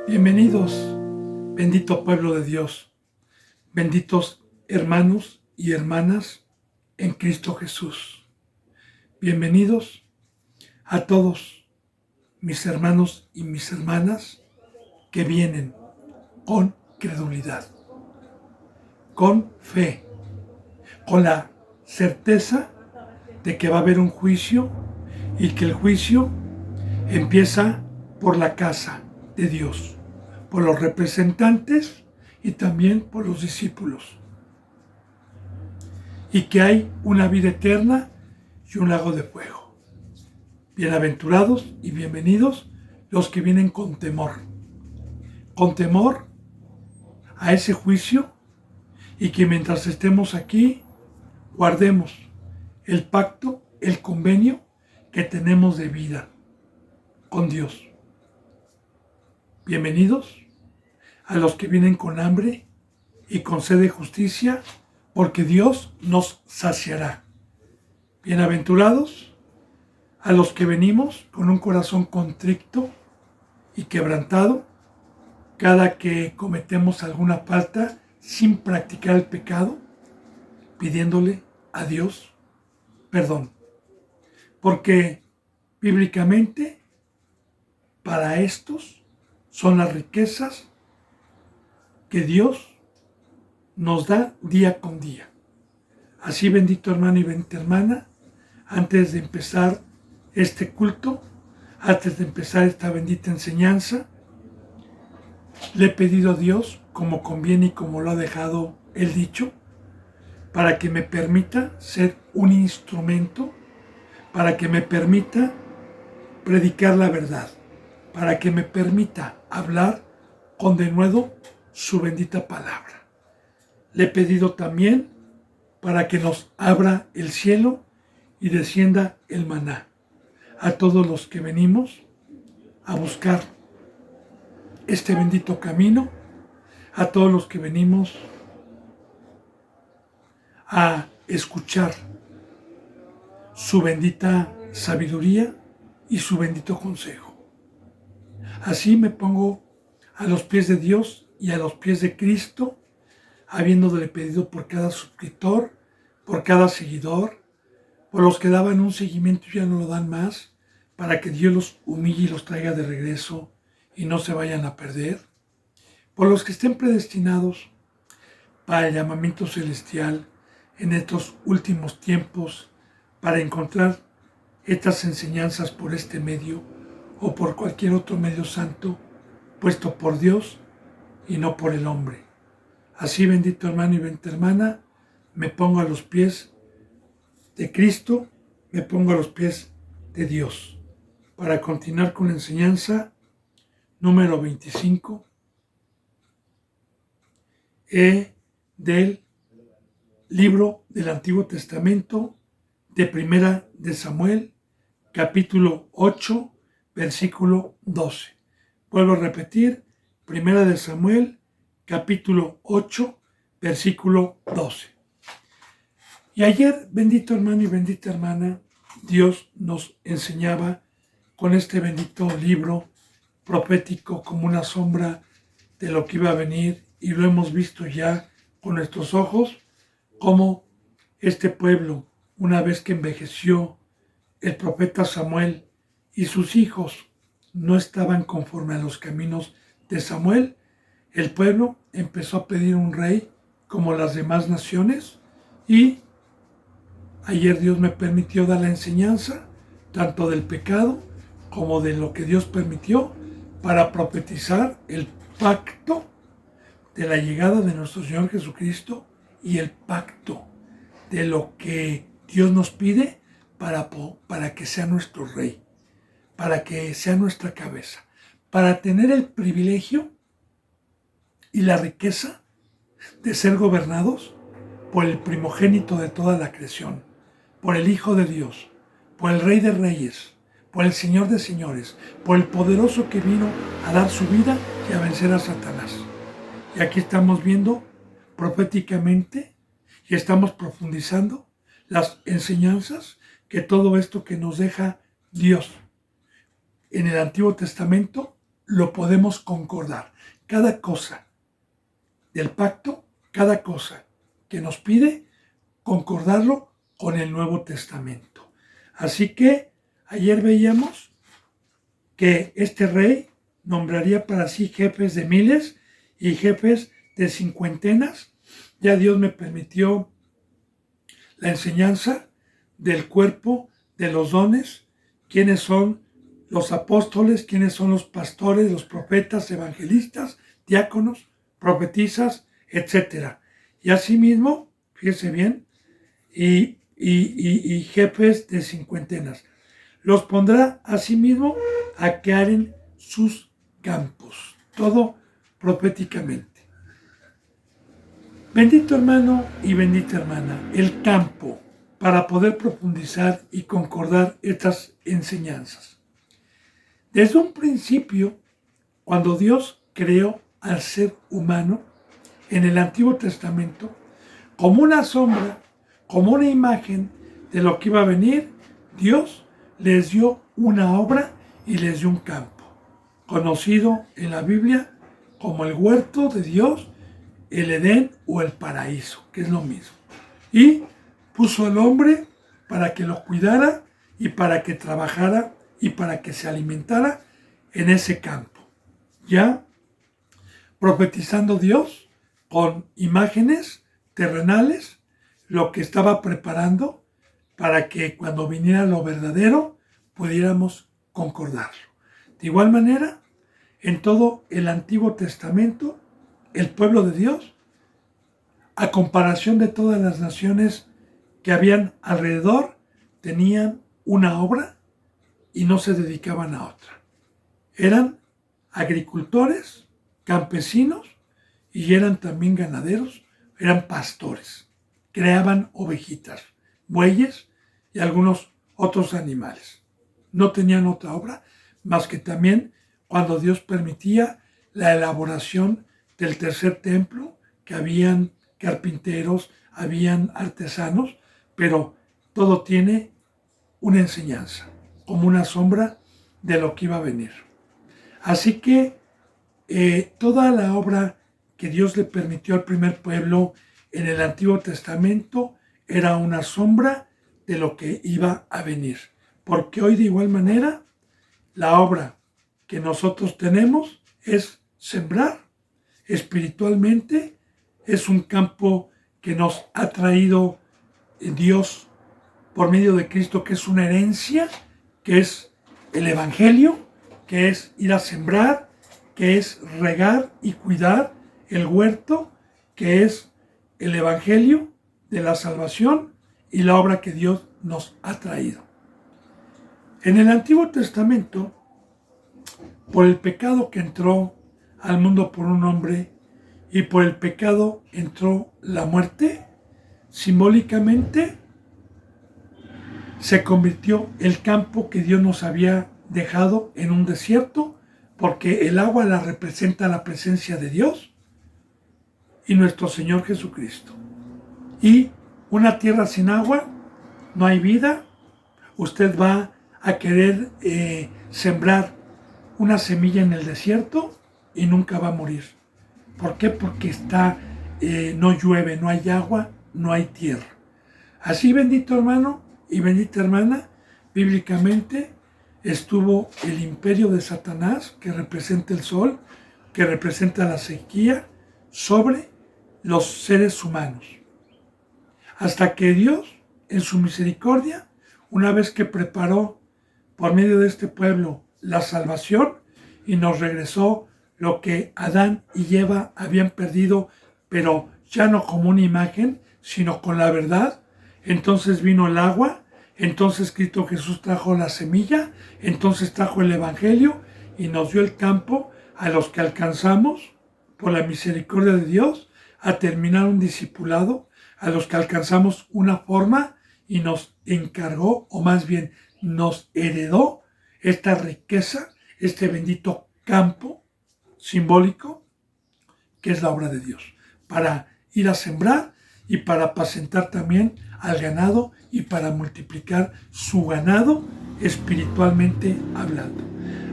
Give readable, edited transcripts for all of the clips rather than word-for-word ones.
Bienvenidos, bendito pueblo de Dios, benditos hermanos y hermanas en Cristo Jesús. Bienvenidos a todos mis hermanos y mis hermanas que vienen con credulidad, con fe, con la certeza de que va a haber un juicio y que el juicio empieza por la casa de Dios, por los representantes y también por los discípulos. Y que hay una vida eterna y un lago de fuego. Bienaventurados y bienvenidos los que vienen con temor a ese juicio, y que mientras estemos aquí guardemos el pacto, el convenio que tenemos de vida con Dios. Bienvenidos a los que vienen con hambre y con sed de justicia, porque Dios nos saciará. Bienaventurados a los que venimos con un corazón contrito y quebrantado cada que cometemos alguna falta sin practicar el pecado, pidiéndole a Dios perdón. Porque bíblicamente para estos son las riquezas que Dios nos da día con día. Así, bendito hermano y bendita hermana, antes de empezar este culto, antes de empezar esta bendita enseñanza, le he pedido a Dios, como conviene y como lo ha dejado Él dicho, para que me permita ser un instrumento, para que me permita predicar la verdad, para que me permita hablar con denuedo su bendita palabra. Le he pedido también para que nos abra el cielo y descienda el maná a todos los que venimos a buscar este bendito camino, a todos los que venimos a escuchar su bendita sabiduría y su bendito consejo. Así me pongo a los pies de Dios y a los pies de Cristo, habiéndole pedido por cada suscriptor, por cada seguidor, por los que daban un seguimiento y ya no lo dan más, para que Dios los humille y los traiga de regreso y no se vayan a perder, por los que estén predestinados para el llamamiento celestial en estos últimos tiempos, para encontrar estas enseñanzas por este medio o por cualquier otro medio santo puesto por Dios y no por el hombre. Así, bendito hermano y bendita hermana, me pongo a los pies de Cristo, me pongo a los pies de Dios, para continuar con la enseñanza número 25 del libro del Antiguo Testamento de Primera de Samuel, capítulo 8, versículo 12. Vuelvo a repetir, Primera de Samuel, capítulo 8, versículo 12. Y ayer, bendito hermano y bendita hermana, Dios nos enseñaba con este bendito libro profético como una sombra de lo que iba a venir, y lo hemos visto ya con nuestros ojos, como este pueblo, una vez que envejeció el profeta Samuel y sus hijos no estaban conforme a los caminos de Samuel, el pueblo empezó a pedir un rey como las demás naciones, y ayer Dios me permitió dar la enseñanza tanto del pecado como de lo que Dios permitió para profetizar el pacto de la llegada de nuestro Señor Jesucristo y el pacto de lo que Dios nos pide para que sea nuestro rey, para que sea nuestra cabeza, para tener el privilegio y la riqueza de ser gobernados por el primogénito de toda la creación, por el Hijo de Dios, por el Rey de Reyes, por el Señor de Señores, por el poderoso que vino a dar su vida y a vencer a Satanás. Y aquí estamos viendo proféticamente y estamos profundizando las enseñanzas que todo esto que nos deja Dios en el Antiguo Testamento lo podemos concordar. Cada cosa del pacto, cada cosa que nos pide, concordarlo con el Nuevo Testamento. Así que ayer veíamos que este rey nombraría para sí jefes de miles y jefes de cincuentenas. Ya Dios me permitió la enseñanza del cuerpo de los dones, quiénes son los apóstoles, quiénes son los pastores, los profetas, evangelistas, diáconos, profetisas, etc. Y asimismo, fíjese bien, y jefes de cincuentenas. Los pondrá asimismo a que aren sus campos. Todo proféticamente. Bendito hermano y bendita hermana, el campo para poder profundizar y concordar estas enseñanzas. Desde un principio, cuando Dios creó al ser humano en el Antiguo Testamento, como una sombra, como una imagen de lo que iba a venir, Dios les dio una obra y les dio un campo, conocido en la Biblia como el huerto de Dios, el Edén o el paraíso, que es lo mismo. Y puso al hombre para que lo cuidara y para que trabajara y para que se alimentara en ese campo. Ya profetizando Dios con imágenes terrenales lo que estaba preparando para que cuando viniera lo verdadero pudiéramos concordarlo. De igual manera, en todo el Antiguo Testamento, el pueblo de Dios, a comparación de todas las naciones que habían alrededor, tenían una obra y no se dedicaban a otra. Eran agricultores, campesinos y eran también ganaderos, eran pastores. Creaban ovejitas, bueyes y algunos otros animales. No tenían otra obra más que también cuando Dios permitía la elaboración del tercer templo, que habían carpinteros, habían artesanos, pero todo tiene una enseñanza, como una sombra de lo que iba a venir. Así que toda la obra que Dios le permitió al primer pueblo en el Antiguo Testamento era una sombra de lo que iba a venir. Porque hoy de igual manera la obra que nosotros tenemos es sembrar espiritualmente, es un campo que nos ha traído Dios por medio de Cristo, que es una herencia, que es el Evangelio, que es ir a sembrar, que es regar y cuidar el huerto, que es el Evangelio de la salvación y la obra que Dios nos ha traído. En el Antiguo Testamento, por el pecado que entró al mundo por un hombre y por el pecado entró la muerte, simbólicamente se convirtió el campo que Dios nos había dejado en un desierto, porque el agua la representa la presencia de Dios y nuestro Señor Jesucristo. Y una tierra sin agua, no hay vida. Usted va a querer sembrar una semilla en el desierto y nunca va a morir. ¿Por qué? Porque no llueve, no hay agua, no hay tierra. Así, bendito hermano y bendita hermana, bíblicamente estuvo el imperio de Satanás, que representa el sol, que representa la sequía, sobre los seres humanos. Hasta que Dios, en su misericordia, una vez que preparó por medio de este pueblo la salvación y nos regresó lo que Adán y Eva habían perdido, pero ya no como una imagen, sino con la verdad. Entonces vino el agua, entonces Cristo Jesús trajo la semilla, entonces trajo el Evangelio y nos dio el campo a los que alcanzamos, por la misericordia de Dios, a terminar un discipulado, a los que alcanzamos una forma y nos encargó, o más bien nos heredó esta riqueza, este bendito campo simbólico que es la obra de Dios, para ir a sembrar y para apacentar también al ganado y para multiplicar su ganado espiritualmente hablando.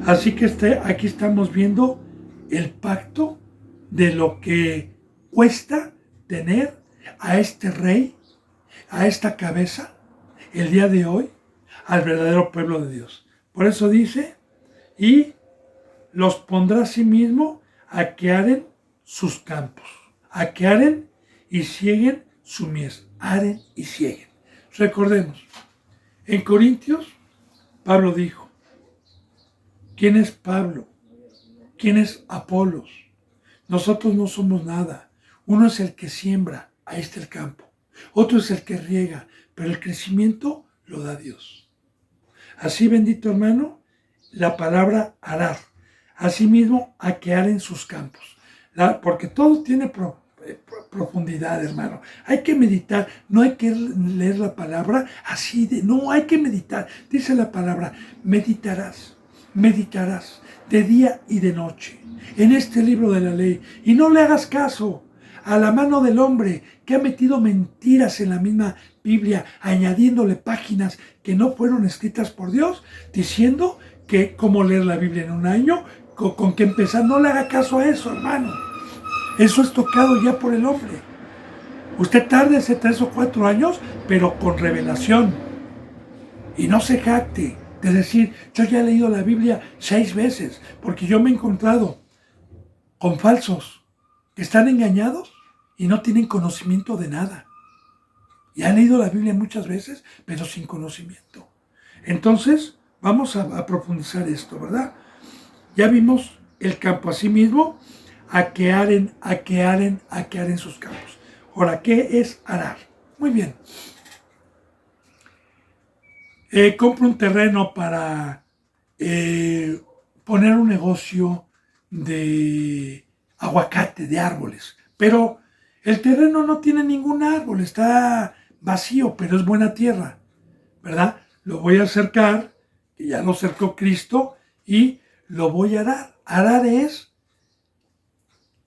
Así que aquí estamos viendo el pacto de lo que cuesta tener a este rey, a esta cabeza, el día de hoy, al verdadero pueblo de Dios. Por eso dice, y los pondrá a sí mismo a que aren sus campos, a que aren y cieguen su mies, aren y cieguen. Recordemos, en Corintios, Pablo dijo, ¿quién es Pablo? ¿Quién es Apolos? Nosotros no somos nada. Uno es el que siembra, ahí está el campo. Otro es el que riega, pero el crecimiento lo da Dios. Así, bendito hermano, la palabra arar. Asimismo, a que aren sus campos. Porque todo tiene profundidad, hermano. Hay que meditar, no hay que leer la palabra así no, hay que meditar. Dice la palabra, meditarás de día y de noche en este libro de la ley, y no le hagas caso a la mano del hombre que ha metido mentiras en la misma Biblia, añadiéndole páginas que no fueron escritas por Dios, diciendo que cómo leer la Biblia en un año, con qué empezar. No le haga caso a eso, hermano. Eso es tocado ya por el hombre. Usted tárdese 3 o 4 años, pero con revelación. Y no se jacte de decir, yo ya he leído la Biblia 6 veces, porque yo me he encontrado con falsos que están engañados y no tienen conocimiento de nada. Y han leído la Biblia muchas veces, pero sin conocimiento. Entonces, vamos a profundizar esto, ¿verdad? Ya vimos el campo, así mismo, a que aren sus campos. Ahora, ¿qué es arar? Muy bien. Compro un terreno para poner un negocio de aguacate, de árboles. Pero el terreno no tiene ningún árbol, está vacío, pero es buena tierra, ¿verdad? Lo voy a acercar, que ya lo cercó Cristo, y lo voy a arar. Arar es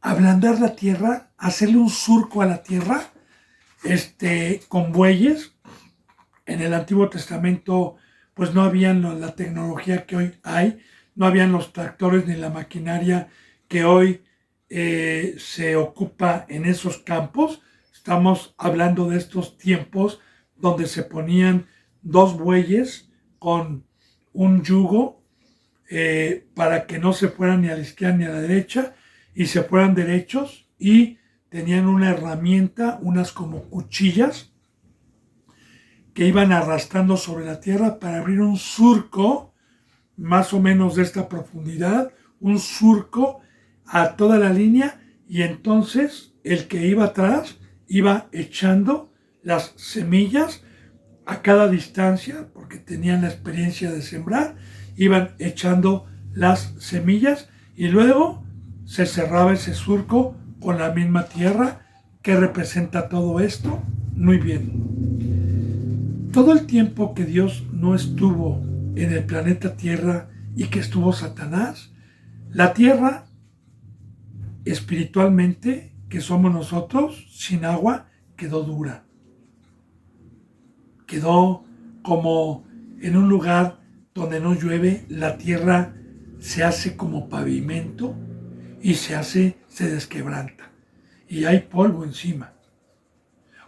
ablandar la tierra, hacerle un surco a la tierra, con bueyes. En el Antiguo Testamento, pues no habían la tecnología que hoy hay, no habían los tractores ni la maquinaria que hoy se ocupa en esos campos. Estamos hablando de estos tiempos donde se ponían 2 bueyes con un yugo para que no se fueran ni a la izquierda ni a la derecha y se fueran derechos, y tenían una herramienta, unas como cuchillas que iban arrastrando sobre la tierra para abrir un surco más o menos de esta profundidad, un surco a toda la línea, y entonces el que iba atrás iba echando las semillas a cada distancia, porque tenían la experiencia de sembrar, iban echando las semillas y luego se cerraba ese surco con la misma tierra. ¿Qué representa todo esto? Muy bien. Todo el tiempo que Dios no estuvo en el planeta Tierra y que estuvo Satanás, la tierra espiritualmente, que somos nosotros, sin agua, quedó dura. Quedó como en un lugar donde no llueve, la tierra se hace como pavimento y se desquebranta. Y hay polvo encima.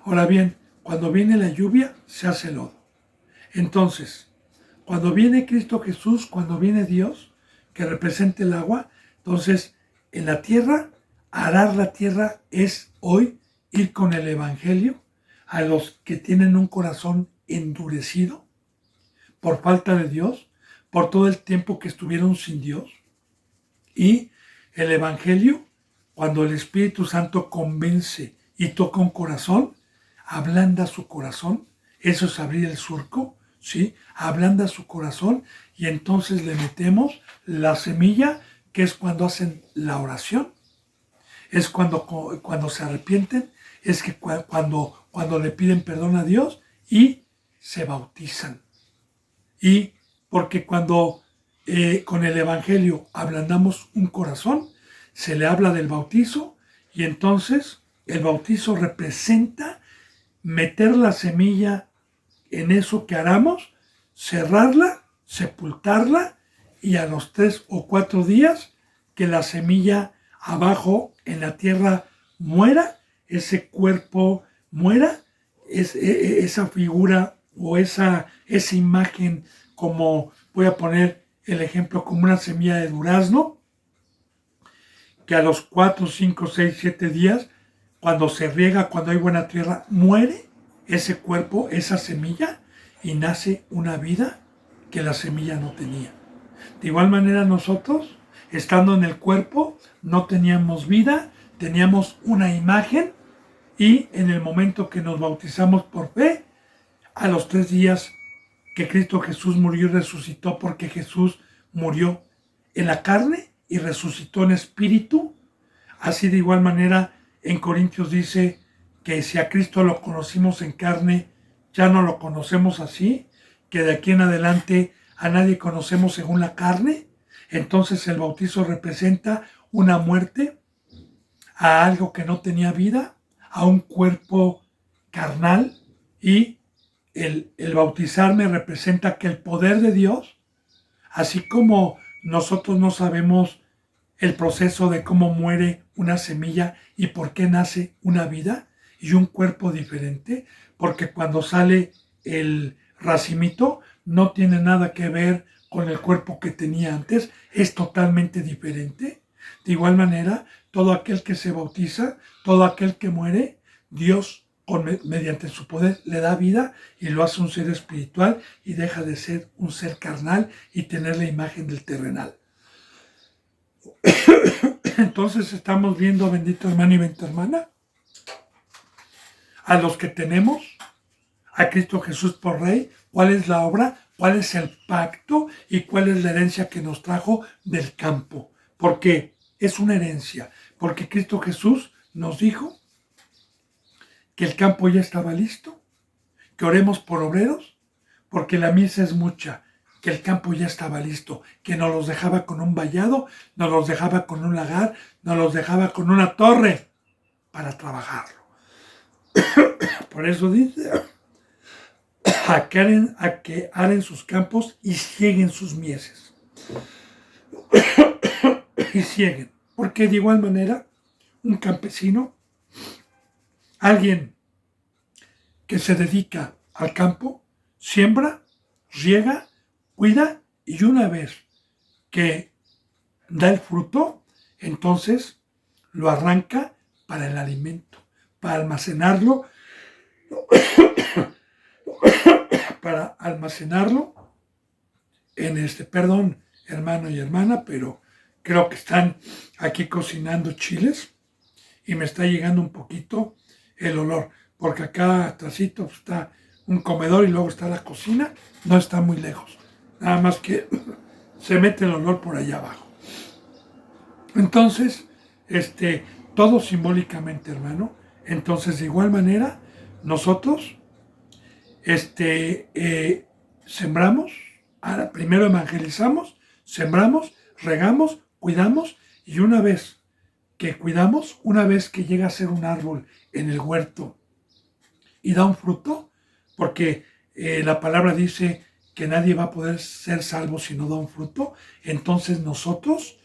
Ahora bien, cuando viene la lluvia, se hace lodo. Entonces, cuando viene Cristo Jesús, cuando viene Dios, que representa el agua, entonces en la tierra, arar la tierra es hoy ir con el Evangelio a los que tienen un corazón endurecido por falta de Dios, por todo el tiempo que estuvieron sin Dios. Y el Evangelio, cuando el Espíritu Santo convence y toca un corazón, ablanda su corazón. Eso es abrir el surco, ¿sí? Ablanda su corazón, y entonces le metemos la semilla, que es cuando hacen la oración, es cuando se arrepienten, es que cuando le piden perdón a Dios y se bautizan. Y porque cuando con el Evangelio ablandamos un corazón, se le habla del bautizo, y entonces el bautizo representa meter la semilla en eso que haramos, cerrarla, sepultarla y a los 3 o 4 días que la semilla abajo en la tierra muera, ese cuerpo muera, esa figura o esa imagen, como voy a poner el ejemplo, como una semilla de durazno, que a los 4, 5, 6, 7 días, cuando se riega, cuando hay buena tierra, muere ese cuerpo, esa semilla, y nace una vida que la semilla no tenía. De igual manera nosotros, estando en el cuerpo, no teníamos vida, teníamos una imagen, y en el momento que nos bautizamos por fe, a los 3 días que Cristo Jesús murió y resucitó, porque Jesús murió en la carne y resucitó en espíritu. Así de igual manera en Corintios dice que si a Cristo lo conocimos en carne, ya no lo conocemos así, que de aquí en adelante a nadie conocemos según la carne. Entonces el bautizo representa una muerte a algo que no tenía vida, a un cuerpo carnal, y el bautizarme representa que el poder de Dios, así como nosotros no sabemos el proceso de cómo muere una semilla y por qué nace una vida y un cuerpo diferente, porque cuando sale el racimito no tiene nada que ver con el cuerpo que tenía antes, es totalmente diferente. De igual manera, todo aquel que se bautiza, todo aquel que muere, Dios mediante su poder le da vida y lo hace un ser espiritual y deja de ser un ser carnal y tener la imagen del terrenal. Entonces estamos viendo, bendito hermano y bendita hermana, a los que tenemos a Cristo Jesús por Rey, cuál es la obra, cuál es el pacto y cuál es la herencia que nos trajo del campo. Porque es una herencia, porque Cristo Jesús nos dijo que el campo ya estaba listo, que oremos por obreros, porque la mies es mucha, que el campo ya estaba listo, que nos los dejaba con un vallado, nos los dejaba con un lagar, nos los dejaba con una torre para trabajarlo. Por eso dice, a que aren sus campos y cieguen sus mieses. Y cieguen, porque de igual manera, un campesino, alguien que se dedica al campo, siembra, riega, cuida, y una vez que da el fruto, entonces lo arranca para el alimento, para almacenarlo, en perdón, hermano y hermana, pero creo que están aquí cocinando chiles y me está llegando un poquito el olor, porque acá atrásito está un comedor y luego está la cocina, no está muy lejos, nada más que se mete el olor por allá abajo. Entonces, todo simbólicamente, hermano. Entonces, de igual manera, nosotros sembramos, ahora primero evangelizamos, sembramos, regamos, cuidamos, y una vez que cuidamos, una vez que llega a ser un árbol en el huerto y da un fruto, porque la palabra dice que nadie va a poder ser salvo si no da un fruto, entonces nosotros,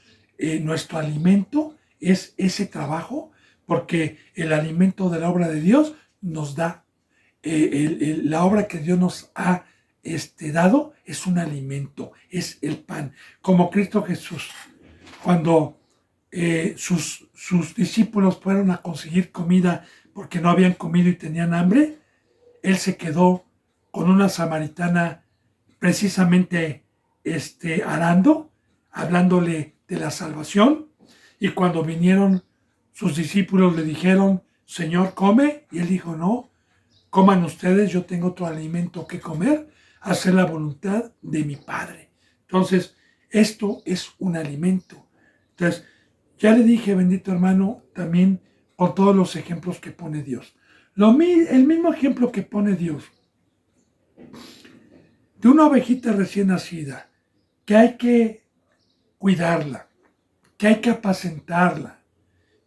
nuestro alimento es ese trabajo, porque el alimento de la obra de Dios nos da, la obra que Dios nos ha dado es un alimento, es el pan, como Cristo Jesús, cuando sus discípulos fueron a conseguir comida porque no habían comido y tenían hambre, Él se quedó con una samaritana precisamente arando, hablándole de la salvación, y cuando vinieron sus discípulos le dijeron, Señor, come, y Él dijo, no, coman ustedes, yo tengo otro alimento que comer, hacer la voluntad de mi Padre. Entonces, esto es un alimento. Entonces, ya le dije, bendito hermano, también con todos los ejemplos que pone Dios. El mismo ejemplo que pone Dios de una ovejita recién nacida, que hay que cuidarla, que hay que apacentarla,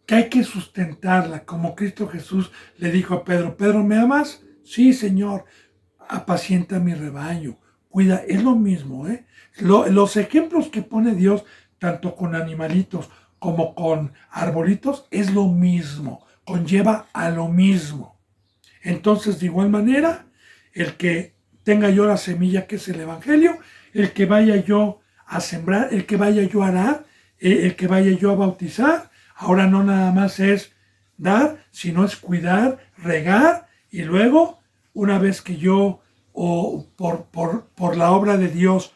que hay que sustentarla, como Cristo Jesús le dijo a Pedro, Pedro, ¿me amas? Sí, Señor, apacienta mi rebaño, cuida, es lo mismo, Los ejemplos que pone Dios, tanto con animalitos como con arbolitos, es lo mismo, conlleva a lo mismo. Entonces, de igual manera, el que tenga yo la semilla que es el Evangelio, el que vaya yo a sembrar, el que vaya yo a arar, el que vaya yo a bautizar, ahora no nada más es dar, sino es cuidar, regar, y luego, una vez que yo, o por la obra de Dios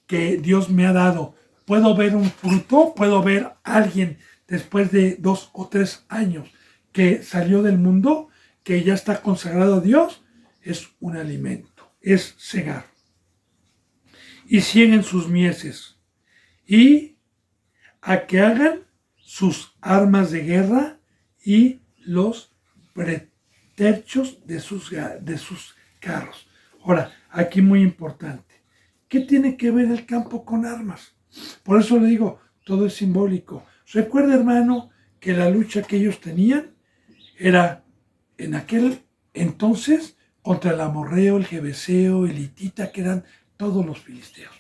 que Dios me ha dado, puedo ver un fruto, puedo ver a alguien después de 2 o 3 años que salió del mundo, que ya está consagrado a Dios, es un alimento, es cegar. Y cieguen sus mieses, y a que hagan sus armas de guerra y los preterchos de sus carros. Ahora, aquí muy importante, ¿qué tiene que ver el campo con armas? Por eso le digo, todo es simbólico. Recuerda, hermano, que la lucha que ellos tenían era en aquel entonces contra el amorreo, el jebuseo, el hitita, que eran todos los filisteos.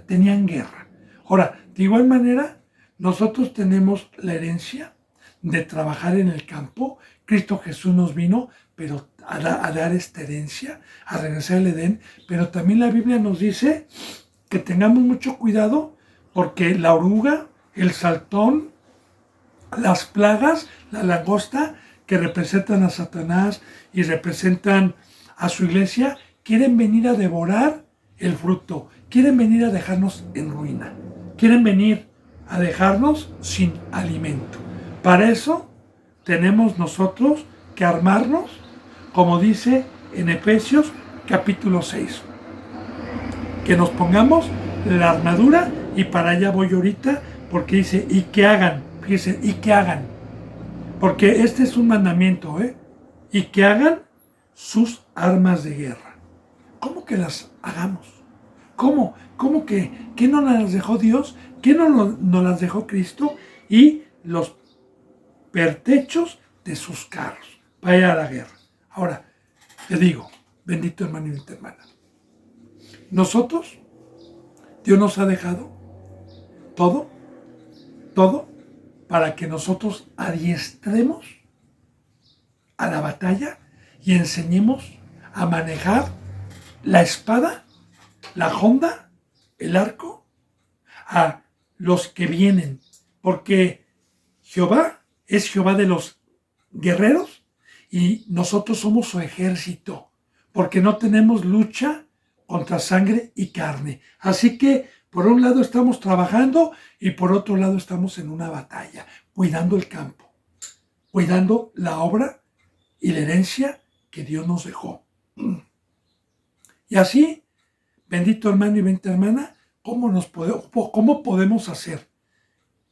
Tenían guerra. Ahora, de igual manera, nosotros tenemos la herencia de trabajar en el campo. Cristo Jesús nos vino pero a dar esta herencia, a regresar al Edén, pero también la Biblia nos dice que tengamos mucho cuidado porque la oruga, el saltón, las plagas, la langosta, que representan a Satanás y representan a su iglesia, quieren venir a devorar el fruto, quieren venir a dejarnos en ruina, quieren venir a dejarnos sin alimento. Para eso tenemos nosotros que armarnos, como dice en Efesios capítulo 6, que nos pongamos la armadura, y para allá voy ahorita, porque dice, y que hagan, fíjense, y que hagan, porque este es un mandamiento, y que hagan sus armas de guerra. ¿Cómo que las hagamos? ¿Cómo? ¿Cómo que no las dejó Dios? ¿Qué no las dejó Cristo? Y los pertrechos de sus carros para ir a la guerra. Ahora, te digo, bendito hermano y bendita hermana, nosotros, Dios nos ha dejado todo para que nosotros adiestremos a la batalla y enseñemos a manejar la espada, la honda, el arco, a los que vienen, porque Jehová es Jehová de los guerreros y nosotros somos su ejército, porque no tenemos lucha contra sangre y carne. Así que por un lado estamos trabajando y por otro lado estamos en una batalla, cuidando el campo, cuidando la obra y la herencia que Dios nos dejó. Y así, bendito hermano y bendita hermana, ¿cómo podemos hacer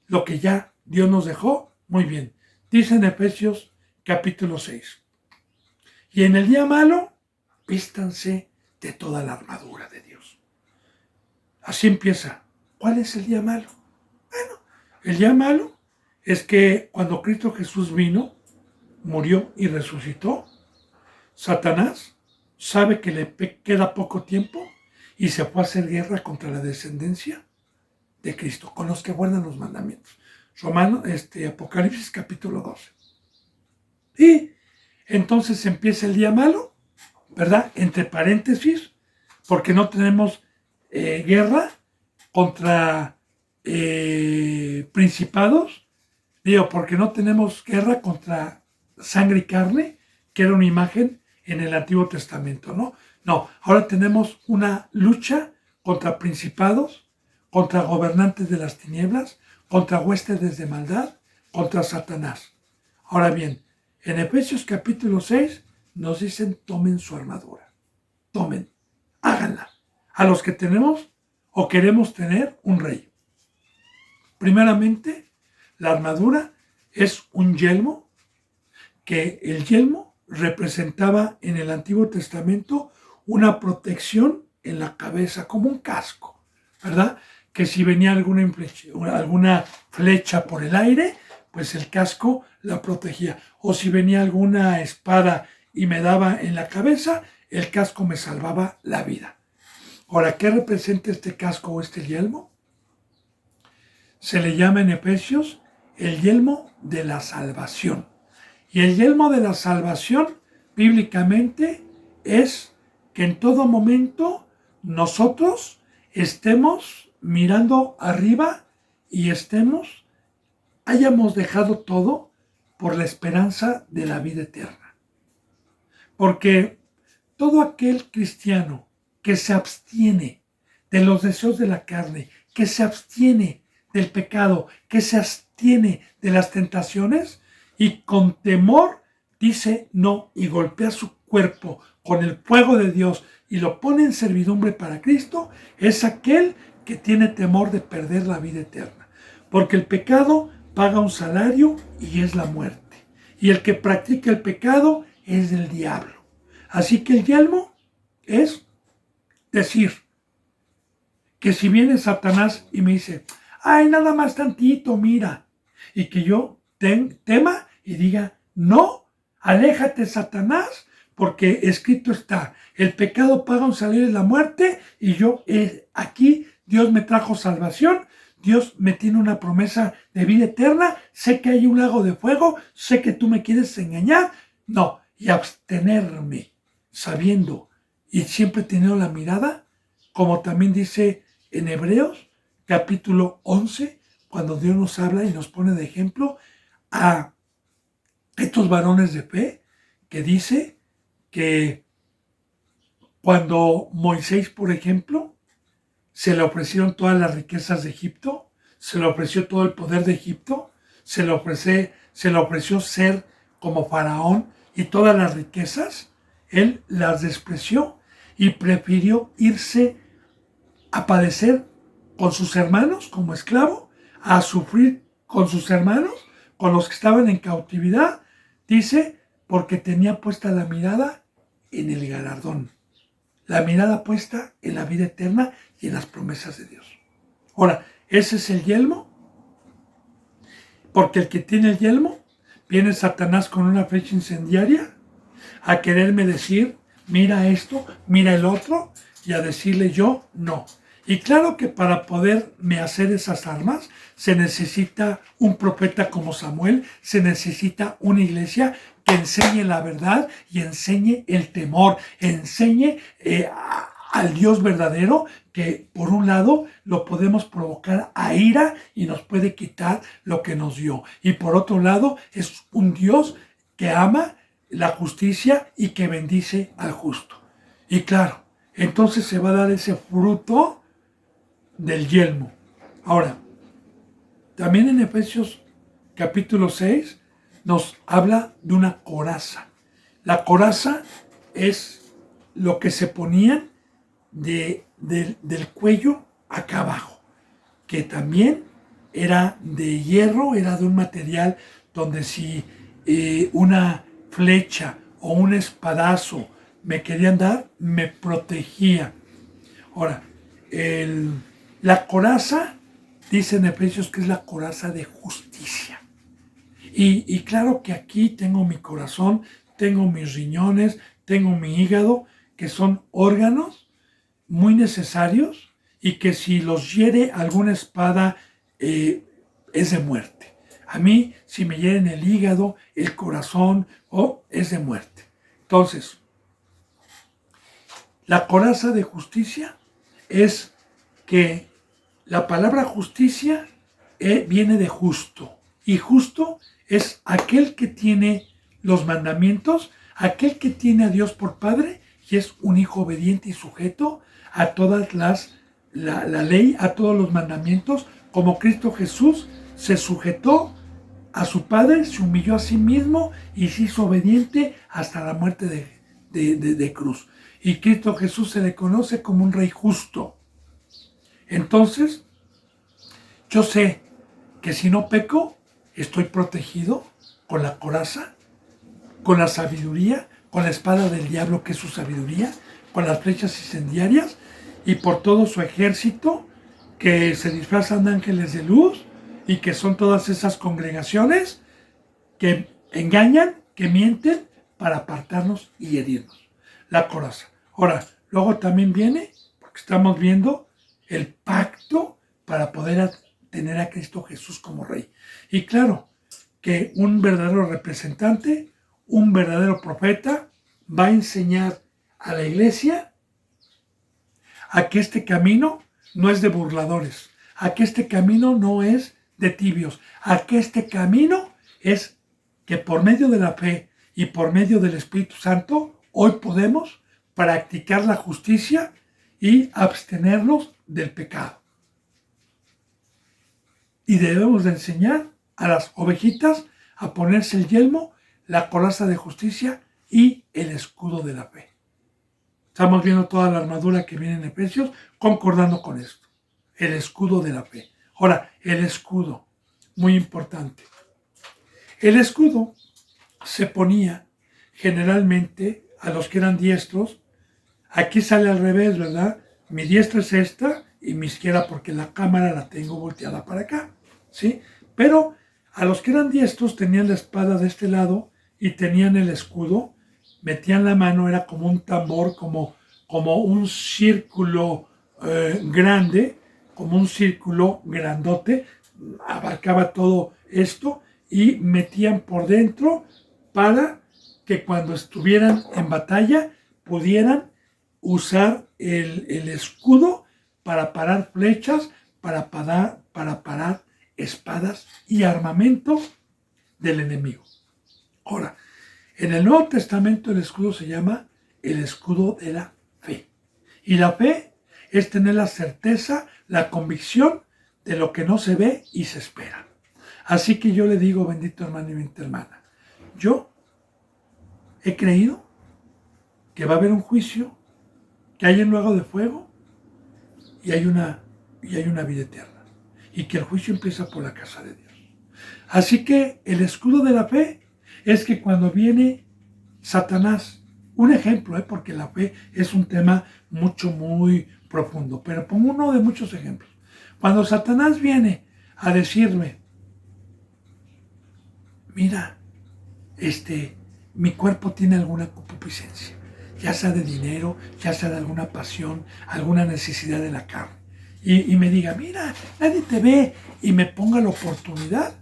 lo que ya Dios nos dejó? Muy bien, dice en Efesios capítulo 6. Y en el día malo, vístanse de toda la armadura de Dios. Así empieza. ¿Cuál es el día malo? Bueno, el día malo es que cuando Cristo Jesús vino, murió y resucitó, Satanás sabe que le queda poco tiempo y se fue a hacer guerra contra la descendencia de Cristo, con los que guardan los mandamientos. Apocalipsis capítulo 12. Y entonces empieza el día malo, ¿verdad? Entre paréntesis, porque no tenemos guerra contra principados, porque no tenemos guerra contra sangre y carne, que era una imagen en el Antiguo Testamento, ¿no? No, ahora tenemos una lucha contra principados, contra gobernantes de las tinieblas, contra huestes de maldad, contra Satanás. Ahora bien, en Efesios capítulo 6 nos dicen, tomen su armadura, tomen, háganla, a los que tenemos o queremos tener un rey. Primeramente, la armadura es un yelmo, que el yelmo representaba en el Antiguo Testamento una protección en la cabeza, como un casco, ¿verdad? Que si venía alguna flecha por el aire, pues el casco la protegía. O si venía alguna espada y me daba en la cabeza, el casco me salvaba la vida. Ahora, ¿qué representa este casco o este yelmo? Se le llama en Efesios el yelmo de la salvación. Y el yelmo de la salvación, bíblicamente, es que en todo momento nosotros estemos mirando arriba y hayamos dejado todo por la esperanza de la vida eterna. Porque todo aquel cristiano que se abstiene de los deseos de la carne, que se abstiene del pecado, que se abstiene de las tentaciones y con temor dice no y golpea su cuerpo con el fuego de Dios y lo pone en servidumbre para Cristo, es aquel que tiene temor de perder la vida eterna. Porque el pecado paga un salario y es la muerte. Y el que practica el pecado es del diablo. Así que el yelmo es decir que si viene Satanás y me dice, ay, nada más tantito, mira, y que yo tema y diga, no, aléjate, Satanás, porque escrito está, el pecado paga un salario de la muerte y yo aquí Dios me trajo salvación, Dios me tiene una promesa de vida eterna, sé que hay un lago de fuego, sé que tú me quieres engañar, no, y abstenerme, sabiendo y siempre teniendo la mirada, como también dice en Hebreos, capítulo 11, cuando Dios nos habla y nos pone de ejemplo a estos varones de fe, que dice que cuando Moisés, por ejemplo, se le ofrecieron todas las riquezas de Egipto, se le ofreció todo el poder de Egipto, se le ofreció ser como faraón y todas las riquezas, él las despreció y prefirió irse a padecer con sus hermanos como esclavo, a sufrir con sus hermanos, con los que estaban en cautividad, dice, porque tenía puesta la mirada en el galardón, la mirada puesta en la vida eterna y en las promesas de Dios. Ahora, ese es el yelmo, porque el que tiene el yelmo, viene Satanás con una flecha incendiaria a quererme decir, mira esto, mira el otro, y a decirle yo, no. Y claro que para poderme hacer esas armas se necesita un profeta como Samuel, se necesita una iglesia que enseñe la verdad y enseñe el temor, enseñe al Dios verdadero, que por un lado lo podemos provocar a ira y nos puede quitar lo que nos dio. Y por otro lado es un Dios que ama la justicia y que bendice al justo. Y claro, entonces se va a dar ese fruto del yelmo. Ahora, también en Efesios capítulo 6 nos habla de una coraza. La coraza es lo que se ponían del cuello acá abajo, que también era de hierro, era de un material donde si una flecha o un espadazo me querían dar, me protegía. Ahora, la coraza, dice en Efesios que es la coraza de justicia. Y claro que aquí tengo mi corazón, tengo mis riñones, tengo mi hígado, que son órganos muy necesarios y que si los hiere alguna espada es de muerte. A mí, si me hieren el hígado, el corazón, es de muerte. Entonces, la coraza de justicia es que la palabra justicia viene de justo. Y justo es aquel que tiene los mandamientos, aquel que tiene a Dios por Padre y es un hijo obediente y sujeto a todas la ley, a todos los mandamientos, como Cristo Jesús se sujetó a su Padre, se humilló a sí mismo y se hizo obediente hasta la muerte de cruz. Y Cristo Jesús se le conoce como un rey justo. Entonces, yo sé que si no peco, estoy protegido con la coraza, con la sabiduría, con la espada del diablo que es su sabiduría, con las flechas incendiarias y por todo su ejército que se disfrazan de ángeles de luz y que son todas esas congregaciones que engañan, que mienten para apartarnos y herirnos. La coraza. Ahora, luego también viene porque estamos viendo el pacto para poder tener a Cristo Jesús como Rey. Y claro, que un verdadero representante, un verdadero profeta, va a enseñar a la iglesia a que este camino no es de burladores, a que este camino no es de tibios, a que este camino es que por medio de la fe y por medio del Espíritu Santo, hoy podemos practicar la justicia y abstenernos del pecado. Y debemos de enseñar a las ovejitas a ponerse el yelmo, la coraza de justicia y el escudo de la fe. Estamos viendo toda la armadura que viene en Efesios, concordando con esto. El escudo de la fe. Ahora, el escudo, muy importante. El escudo se ponía generalmente a los que eran diestros. Aquí sale al revés, ¿verdad? Mi diestra es esta y mi izquierda, porque la cámara la tengo volteada para acá, ¿sí? Pero a los que eran diestros tenían la espada de este lado y tenían el escudo, metían la mano, era como un tambor, como un círculo grande, como un círculo grandote, abarcaba todo esto y metían por dentro para que cuando estuvieran en batalla pudieran usar el escudo para parar flechas, para parar espadas y armamento del enemigo. Ahora, en el Nuevo Testamento el escudo se llama el escudo de la fe. Y la fe es tener la certeza, la convicción de lo que no se ve y se espera. Así que yo le digo, bendito hermano y bendita hermana, yo he creído que va a haber un juicio, que hay un lago de fuego y hay una vida eterna. Y que el juicio empieza por la casa de Dios. Así que el escudo de la fe es que cuando viene Satanás, un ejemplo, porque la fe es un tema muy profundo, pero pongo uno de muchos ejemplos. Cuando Satanás viene a decirme, mira, mi cuerpo tiene alguna concupiscencia, ya sea de dinero, ya sea de alguna pasión, alguna necesidad de la carne, y me diga, mira, nadie te ve, y me ponga la oportunidad,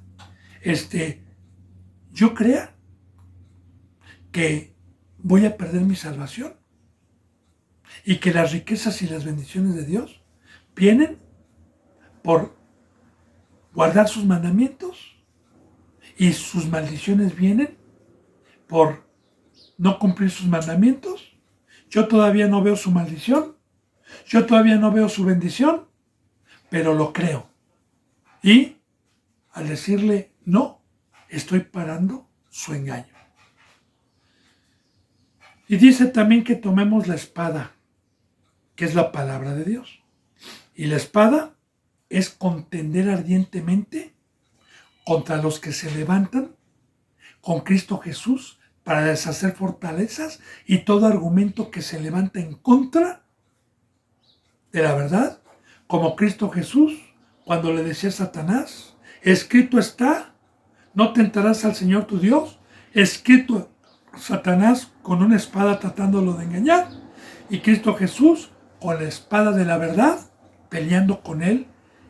yo crea que voy a perder mi salvación y que las riquezas y las bendiciones de Dios vienen por guardar sus mandamientos y sus maldiciones vienen por no cumplir sus mandamientos. Yo todavía no veo su maldición, yo todavía no veo su bendición, pero lo creo. Y al decirle no, estoy parando su engaño. Y dice también que tomemos la espada, que es la palabra de Dios. Y la espada es contender ardientemente contra los que se levantan con Cristo Jesús para deshacer fortalezas y todo argumento que se levanta en contra de la verdad, como Cristo Jesús cuando le decía a Satanás, escrito está, no tentarás al Señor tu Dios, escrito Satanás con una espada tratándolo de engañar y Cristo Jesús con la espada de la verdad peleando con él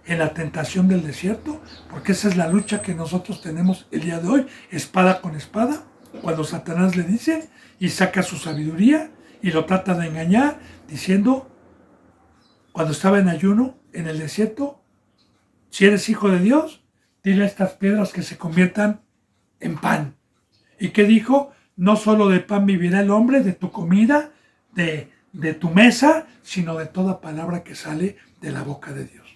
en la tentación del desierto, porque esa es la lucha que nosotros tenemos el día de hoy, espada con espada, cuando Satanás le dice y saca su sabiduría y lo trata de engañar, diciendo, cuando estaba en ayuno en el desierto, si eres hijo de Dios, dile a estas piedras que se conviertan en pan. ¿Y qué dijo? No solo de pan vivirá el hombre, de tu comida, de tu mesa, sino de toda palabra que sale de la boca de Dios.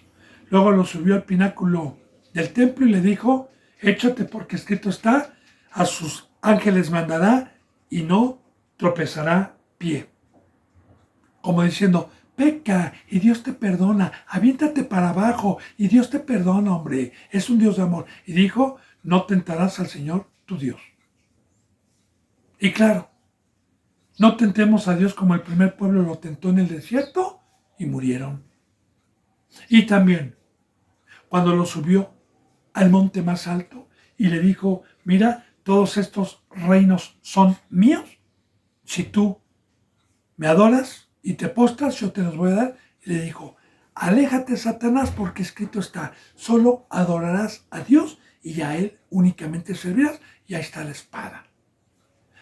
Luego lo subió al pináculo del templo y le dijo, échate porque escrito está, a sus ángeles mandará y no tropezará pie. Como diciendo, peca y Dios te perdona, aviéntate para abajo y Dios te perdona, hombre, es un Dios de amor. Y dijo, no tentarás al Señor tu Dios. Y claro, no tentemos a Dios como el primer pueblo lo tentó en el desierto y murieron. Y también, cuando lo subió al monte más alto y le dijo, mira, todos estos reinos son míos, si tú me adoras y te postras, yo te los voy a dar. Y le dijo, aléjate, Satanás, porque escrito está, solo adorarás a Dios y a Él únicamente servirás. Y ahí está la espada.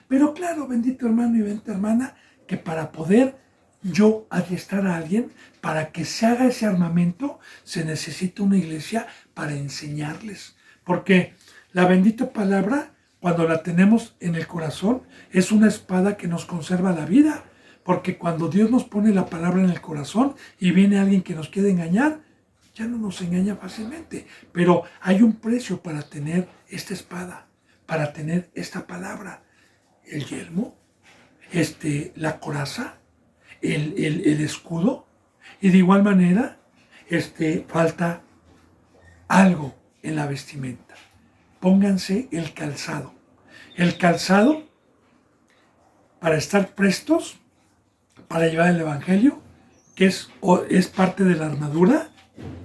Pero claro, bendito hermano y bendita hermana, que para poder yo adiestrar a alguien, para que se haga ese armamento, se necesita una iglesia para enseñarles. Porque la bendita palabra, cuando la tenemos en el corazón, es una espada que nos conserva la vida. Porque cuando Dios nos pone la palabra en el corazón y viene alguien que nos quiere engañar, ya no nos engaña fácilmente. Pero hay un precio para tener esta espada, para tener esta palabra. El yelmo, la coraza, el escudo. Y de igual manera, falta algo en la vestimenta. Pónganse el calzado. El calzado para estar prestos para llevar el evangelio, que es parte de la armadura,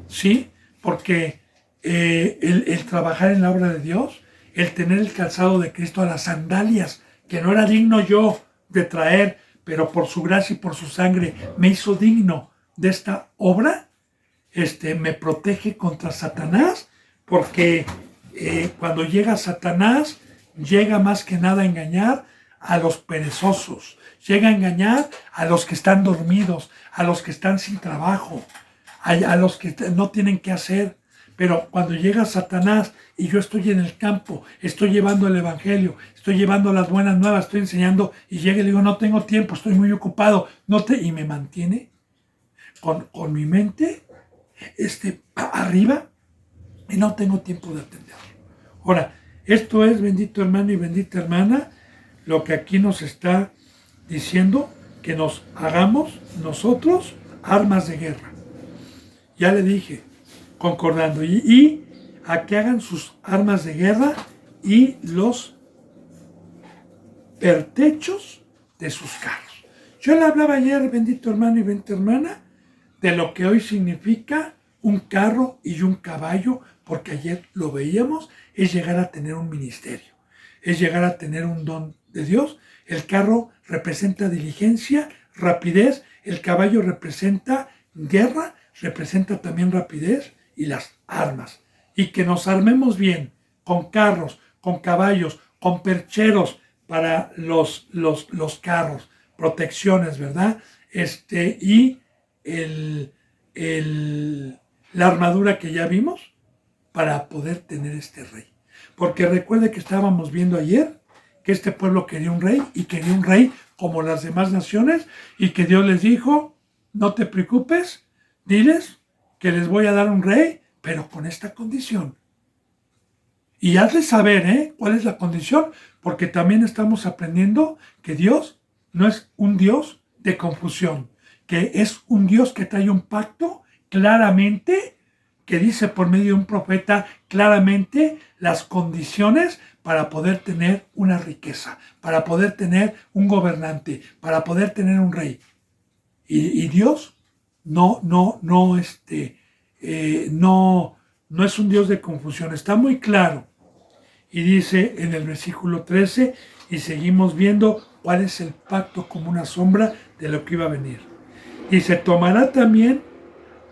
¿sí? Porque el trabajar en la obra de Dios, el tener el calzado de Cristo, a las sandalias, que no era digno yo de traer, pero por su gracia y por su sangre me hizo digno de esta obra, me protege contra Satanás, porque cuando llega Satanás, llega más que nada a engañar a los perezosos, llega a engañar a los que están dormidos, a los que están sin trabajo, a los que no tienen qué hacer. Pero cuando llega Satanás y yo estoy en el campo, estoy llevando el evangelio, estoy llevando las buenas nuevas, estoy enseñando, y llega y le digo, no tengo tiempo, estoy muy ocupado, y me mantiene con mi mente arriba y no tengo tiempo de atenderlo. Ahora, esto es, bendito hermano y bendita hermana, lo que aquí nos está diciendo, que nos hagamos nosotros armas de guerra. Ya le dije, concordando, y a que hagan sus armas de guerra y los pertrechos de sus carros. Yo le hablaba ayer, bendito hermano y bendita hermana, de lo que hoy significa un carro y un caballo, porque ayer lo veíamos, es llegar a tener un ministerio, es llegar a tener un don de Dios. El carro representa diligencia, rapidez, el caballo representa guerra, representa también rapidez y las armas. Y que nos armemos bien con carros, con caballos, con percheros para los carros, protecciones, ¿verdad? Y la armadura que ya vimos para poder tener este rey. Porque recuerde que estábamos viendo ayer que este pueblo quería un rey y quería un rey como las demás naciones y que Dios les dijo, no te preocupes, diles que les voy a dar un rey, pero con esta condición. Y hazles saber cuál es la condición, porque también estamos aprendiendo que Dios no es un Dios de confusión, que es un Dios que trae un pacto claramente, que dice por medio de un profeta claramente las condiciones para poder tener una riqueza, para poder tener un gobernante, para poder tener un rey. Y Dios no es un Dios de confusión, está muy claro. Y dice en el versículo 13, y seguimos viendo cuál es el pacto como una sombra de lo que iba a venir. Y se tomará también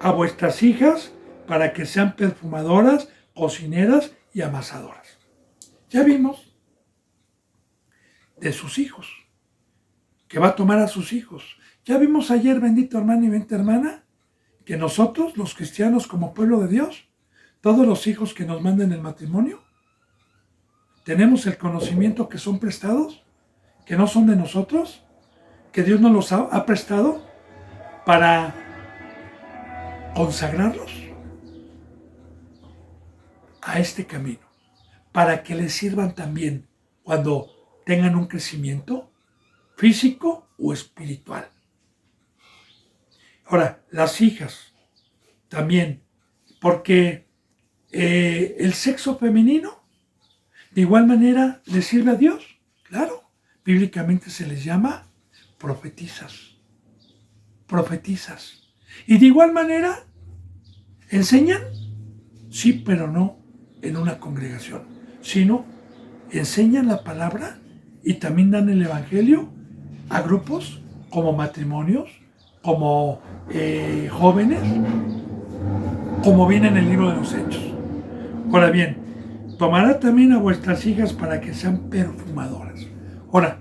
a vuestras hijas para que sean perfumadoras, cocineras y amasadoras. Ya vimos de sus hijos, que va a tomar a sus hijos. Ya vimos ayer, bendito hermano y bendita hermana, que nosotros, los cristianos como pueblo de Dios, todos los hijos que nos mandan el matrimonio, tenemos el conocimiento que son prestados, que no son de nosotros, que Dios nos los ha prestado para consagrarlos a este camino, para que les sirvan también cuando tengan un crecimiento físico o espiritual. Ahora, las hijas también, porque el sexo femenino de igual manera le sirve a Dios, claro, bíblicamente se les llama profetisas. Y de igual manera enseñan, sí, pero no en una congregación, sino enseñan la palabra y también dan el evangelio a grupos como matrimonios, como jóvenes, como viene en el libro de los Hechos. Ahora bien, tomará también a vuestras hijas para que sean perfumadoras. Ahora,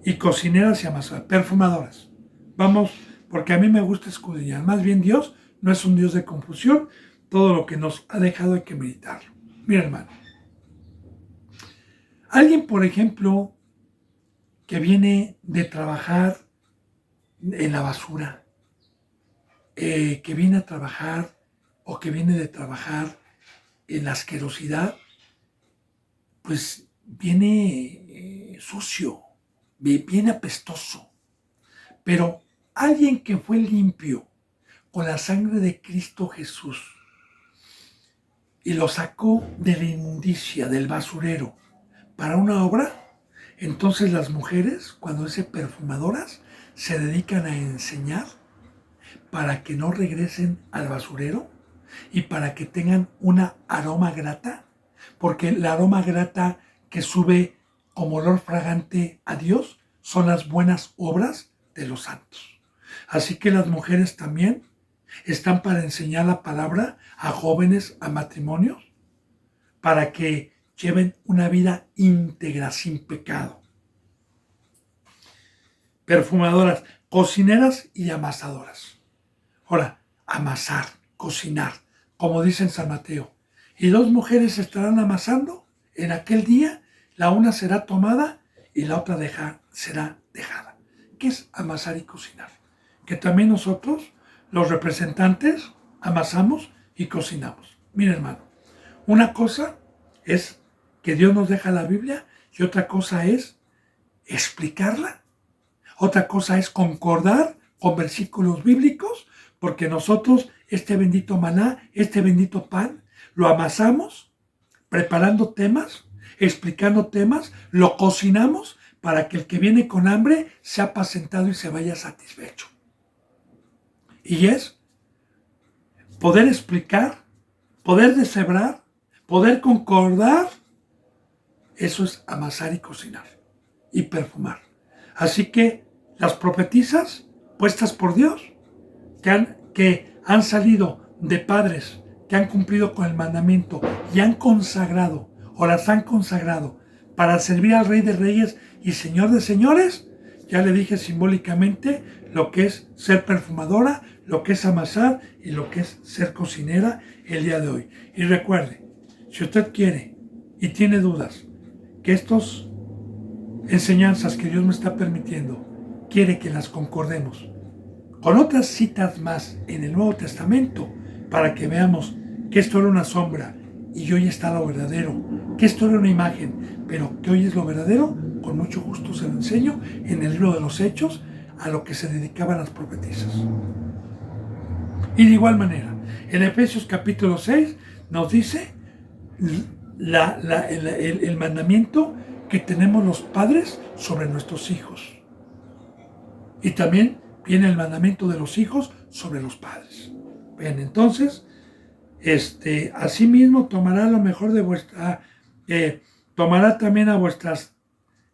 y cocineras y amasadoras, perfumadoras. Vamos, porque a mí me gusta escudriñar. Más bien Dios no es un Dios de confusión. Todo lo que nos ha dejado hay que meditarlo. Mira, hermano. Alguien, por ejemplo, que viene de trabajar en la basura, que viene a trabajar o que viene de trabajar en la asquerosidad, pues viene sucio, viene apestoso. Pero alguien que fue limpio con la sangre de Cristo Jesús y lo sacó de la inmundicia, del basurero, para una obra, entonces las mujeres, cuando son perfumadoras, se dedican a enseñar para que no regresen al basurero y para que tengan una aroma grata, porque la aroma grata que sube como olor fragante a Dios son las buenas obras de los santos. Así que las mujeres también están para enseñar la palabra a jóvenes, a matrimonios, para que lleven una vida íntegra, sin pecado. Perfumadoras, cocineras y amasadoras. Ahora, amasar, cocinar, como dice en San Mateo. Y dos mujeres estarán amasando en aquel día, la una será tomada y la otra será dejada. ¿Qué es amasar y cocinar? Que también nosotros, los representantes, amasamos y cocinamos. Mira, hermano, una cosa es que Dios nos deja la Biblia y otra cosa es explicarla. Otra cosa es concordar con versículos bíblicos, porque nosotros este bendito maná, este bendito pan, lo amasamos preparando temas, explicando temas, lo cocinamos para que el que viene con hambre sea apacentado y se vaya satisfecho. Y es poder explicar, poder deshebrar, poder concordar. Eso es amasar y cocinar y perfumar. Así que las profetisas puestas por Dios, que han salido de padres que han cumplido con el mandamiento y han consagrado o las han consagrado para servir al Rey de Reyes y Señor de Señores, ya le dije simbólicamente lo que es ser perfumadora, lo que es amasar y lo que es ser cocinera el día de hoy. Y recuerde, si usted quiere y tiene dudas que estas enseñanzas que Dios me está permitiendo quiere que las concordemos con otras citas más en el Nuevo Testamento para que veamos que esto era una sombra y hoy está lo verdadero, que esto era una imagen, pero que hoy es lo verdadero, con mucho gusto se lo enseño en el libro de los Hechos, a lo que se dedicaban las profetisas. Y de igual manera, en Efesios capítulo 6 nos dice el mandamiento que tenemos los padres sobre nuestros hijos. Y también viene el mandamiento de los hijos sobre los padres. Bien, entonces, asimismo tomará lo mejor de tomará también a vuestras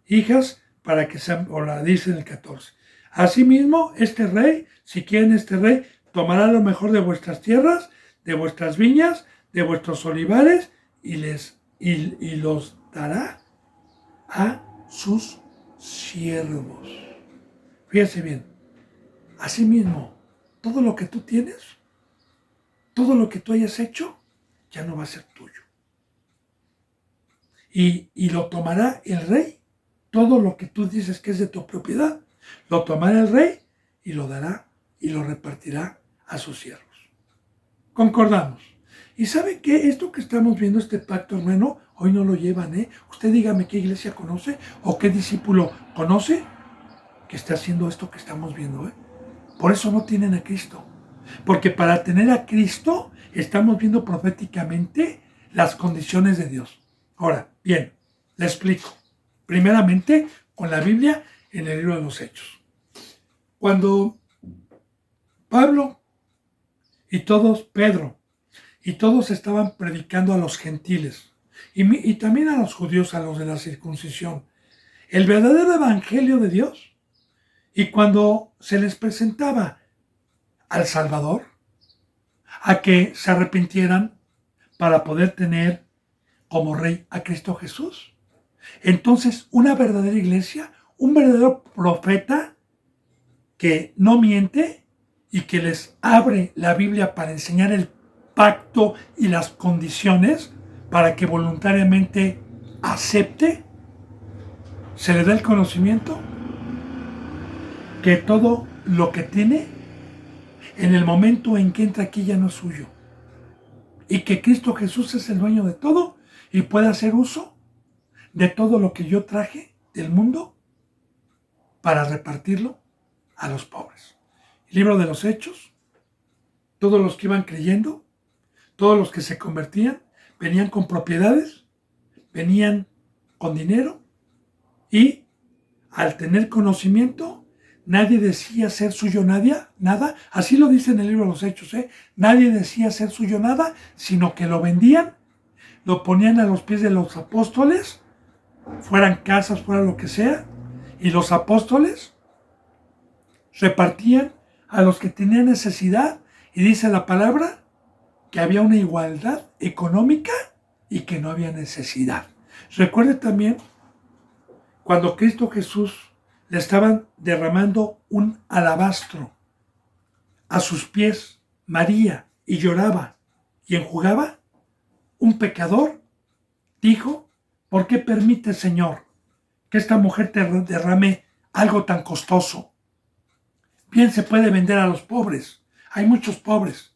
hijas para que sean, o la dice en el 14. Asimismo, este rey, si quieren este rey, tomará lo mejor de vuestras tierras, de vuestras viñas, de vuestros olivares, y los dará a sus siervos. Fíjense bien, asimismo, todo lo que tú tienes, todo lo que tú hayas hecho, ya no va a ser tuyo. Y lo tomará el rey, todo lo que tú dices que es de tu propiedad, lo tomará el rey y lo dará y lo repartirá a sus siervos. Concordamos. ¿Y sabe qué? Esto que estamos viendo, este pacto, hermano, hoy no lo llevan, ¿eh? Usted dígame qué iglesia conoce o qué discípulo conoce que está haciendo esto que estamos viendo, ¿eh? Por eso no tienen a Cristo. Porque para tener a Cristo estamos viendo proféticamente las condiciones de Dios. Ahora, bien, le explico. Primeramente, con la Biblia en el libro de los Hechos. Cuando Pablo y Pedro y todos estaban predicando a los gentiles y también a los judíos, a los de la circuncisión, el verdadero evangelio de Dios, Y cuando se les presentaba al Salvador, a que se arrepintieran para poder tener como rey a Cristo Jesús. Entonces, una verdadera iglesia, un verdadero profeta que no miente y que les abre la Biblia para enseñar el pacto y las condiciones para que voluntariamente acepte, se le da el conocimiento que todo lo que tiene en el momento en que entra aquí ya no es suyo y que Cristo Jesús es el dueño de todo y puede hacer uso de todo lo que yo traje del mundo para repartirlo a los pobres. El libro de los Hechos, todos los que iban creyendo, todos los que se convertían, venían con propiedades, venían con dinero y al tener conocimiento, nadie decía ser suyo nada, así lo dice en el libro de los Hechos, nadie decía ser suyo nada, sino que lo vendían, lo ponían a los pies de los apóstoles, fueran casas, fuera lo que sea, y los apóstoles repartían a los que tenían necesidad, y dice la palabra que había una igualdad económica y que no había necesidad. Recuerde también cuando Cristo Jesús le estaban derramando un alabastro a sus pies, María, y lloraba y enjugaba, un pecador dijo: ¿por qué permite, Señor, que esta mujer te derrame algo tan costoso? Bien se puede vender a los pobres, hay muchos pobres.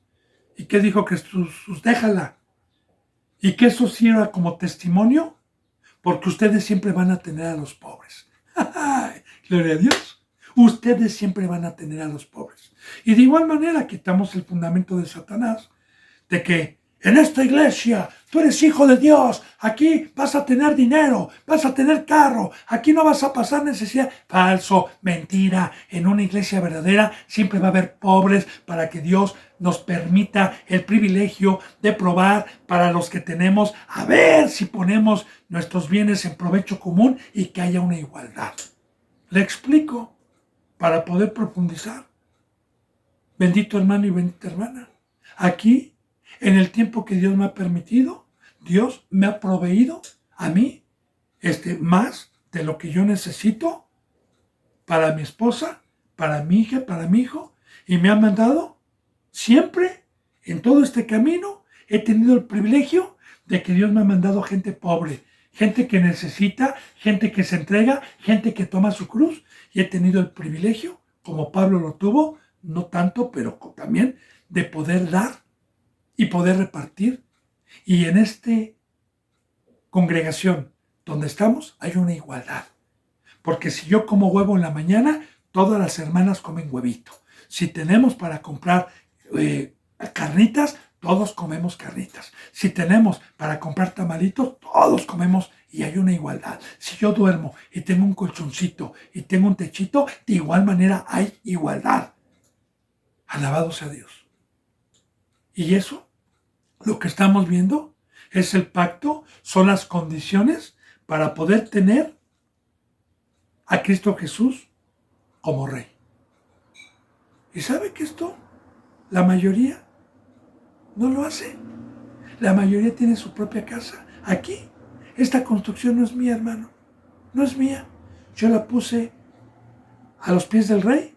¿Y qué dijo Jesús? Déjala. Y que eso sirva como testimonio, porque ustedes siempre van a tener a los pobres. Gloria a Dios. Ustedes siempre van a tener a los pobres. Y de igual manera quitamos el fundamento de Satanás, de que en esta iglesia tú eres hijo de Dios, aquí vas a tener dinero, vas a tener carro, aquí no vas a pasar necesidad. Falso, mentira. En una iglesia verdadera siempre va a haber pobres para que Dios nos permita el privilegio de probar para los que tenemos, a ver si ponemos nuestros bienes en provecho común y que haya una igualdad. Le explico para poder profundizar. Bendito hermano y bendita hermana. Aquí, en el tiempo que Dios me ha permitido, Dios me ha proveído a mí más de lo que yo necesito para mi esposa, para mi hija, para mi hijo, y me ha mandado siempre en todo este camino. He tenido el privilegio de que Dios me ha mandado gente pobre, gente que necesita, gente que se entrega, gente que toma su cruz, y he tenido el privilegio, como Pablo lo tuvo, no tanto, pero también, de poder dar y poder repartir. Y en esta congregación donde estamos hay una igualdad. Porque si yo como huevo en la mañana, todas las hermanas comen huevito. Si tenemos para comprar carnitas, todos comemos carnitas. Si tenemos para comprar tamalitos, todos comemos y hay una igualdad. Si yo duermo y tengo un colchoncito y tengo un techito, de igual manera hay igualdad. Alabado sea Dios. Y eso, lo que estamos viendo, es el pacto, son las condiciones para poder tener a Cristo Jesús como Rey. ¿Y sabe que esto la mayoría no lo hace? La mayoría tiene su propia casa. Aquí, esta construcción no es mía, hermano. No es mía. Yo la puse a los pies del Rey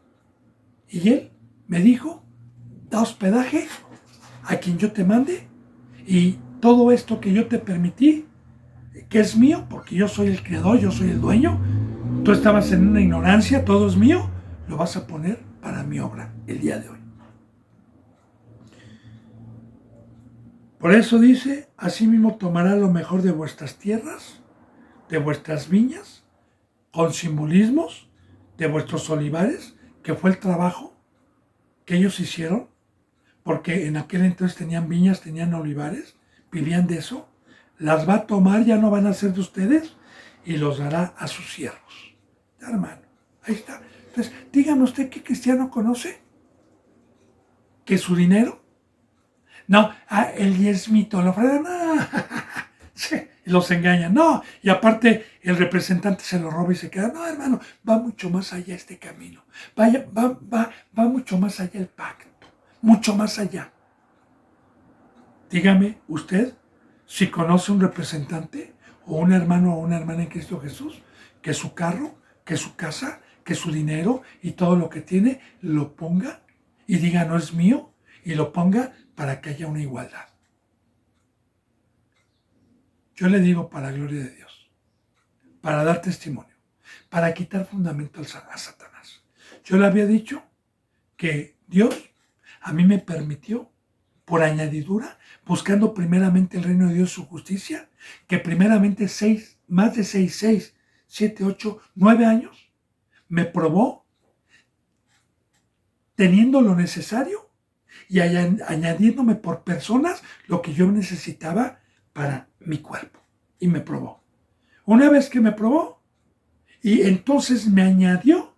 y Él me dijo: da hospedaje a quien yo te mande, y todo esto que yo te permití, que es mío, porque yo soy el creador, yo soy el dueño, tú estabas en una ignorancia, todo es mío, lo vas a poner para mi obra el día de hoy. Por eso dice: asimismo tomará lo mejor de vuestras tierras, de vuestras viñas, con simbolismos de vuestros olivares, que fue el trabajo que ellos hicieron, porque en aquel entonces tenían viñas, tenían olivares, vivían de eso. Las va a tomar, ya no van a ser de ustedes, y los dará a sus siervos. Hermano, ahí está. Entonces, dígame usted, ¿qué cristiano conoce que su dinero? No, el diezmito, la ofrenda, no. Sí, y los engañan. No, y aparte el representante se lo roba y se queda. No, hermano, va mucho más allá este camino. Va mucho más allá el pacto, mucho más allá. Dígame usted si conoce un representante o un hermano o una hermana en Cristo Jesús que su carro, que su casa, que su dinero y todo lo que tiene lo ponga y diga no es mío y lo ponga para que haya una igualdad. Yo le digo para la gloria de Dios, para dar testimonio, para quitar fundamento a Satanás. Yo le había dicho que Dios a mí me permitió, por añadidura, buscando primeramente el reino de Dios, su justicia, que primeramente más de 6, 7, 8, 9 años me probó teniendo lo necesario y añadiéndome por personas lo que yo necesitaba para mi cuerpo. Y me probó. Una vez que me probó, y entonces me añadió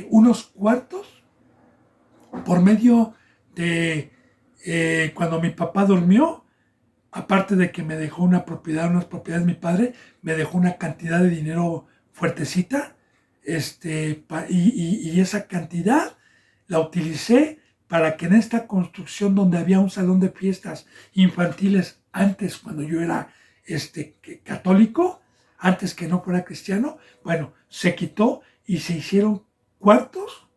unos cuartos por medio de cuando mi papá durmió, aparte de que me dejó unas propiedades mi padre, me dejó una cantidad de dinero fuertecita, y esa cantidad la utilicé para que en esta construcción donde había un salón de fiestas infantiles antes, cuando yo era católico, antes que no fuera cristiano, bueno, se quitó y se hicieron cuartos,